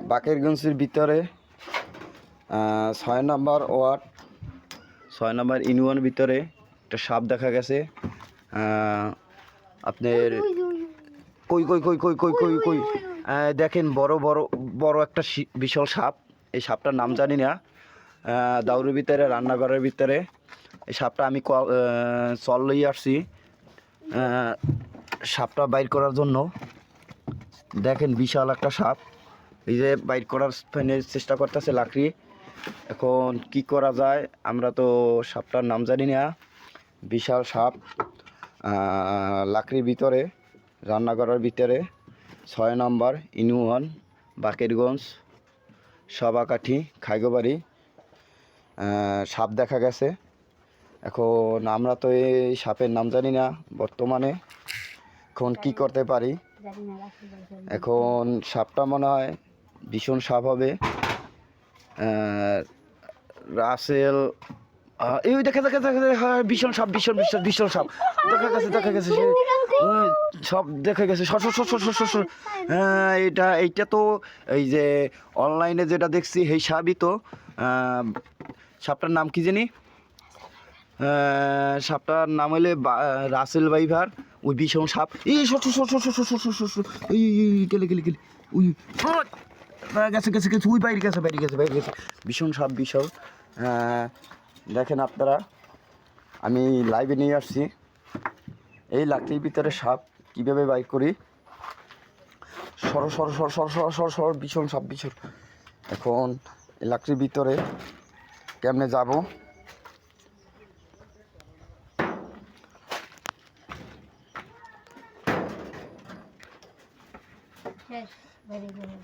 বাকেরগঞ্জের ভিতরে 6 নম্বর ওয়ার্ড 6 নম্বর ইউনিয়নের ভিতরে একটা সাপ দেখা গেছে। আপনার কই কই কই কই কই কই কই দেখেন বড় বড় বড় একটা বিশাল সাপ। এই সাপটার নাম জানি না। দাউরের ভিতরে, রান্নাঘরের ভিতরে এই সাপটা আমি চল লই আসছি সাপটা বাইর করার জন্য। দেখেন বিশাল একটা সাপ, এই যে বাইর করার চেষ্টা করতেছে লাকড়ি। এখন কি করা যায়, আমরা তো সাপটার নাম জানি না। বিশাল সাপ লাকড়ির ভিতরে, রান্নাঘরের ভিতরে, 6 নম্বর ইউনিয়ন, বাকেরগঞ্জ, সবাকাঠি, খাইগোবাড়ি সাপ দেখা গেছে। এখন আমরা তো এই সাপের নাম জানি না বর্তমানে। এখন কি করতে পারি, এখন সাপটা মনে হয় ভীষণ সাপ হবে। রাসেল এই দেখা দেখা দেখা হ্যাঁ, ভীষণ সাপ, ভীষণ ভীষণ ভীষণ সাপ দেখা গেছে সে সব দেখা গেছে। হ্যাঁ এইটা তো এই যে অনলাইনে যেটা দেখছি সেই সাপই তো। সাপটার নাম কি জানি, সাপটার নাম হইলে রাসেল ভাইভার। ওই ভীষণ সাপ এই গেলে গেলে গেলে ওই গেছে গেছে গেছে ওই বাইরে গেছে বাইরে গেছে বাইরে গেছে ভীষণ সাপ বিশাল। দেখেন আপনারা, আমি লাইভে নিয়ে আসছি এই লাকড়ির ভিতরে সাপ কীভাবে বাইর করি। সর ভীষণ সাপ ভীষণ। এখন এই লাকড়ির ভিতরে কেমনে যাব, শেষ বাইরে গেছে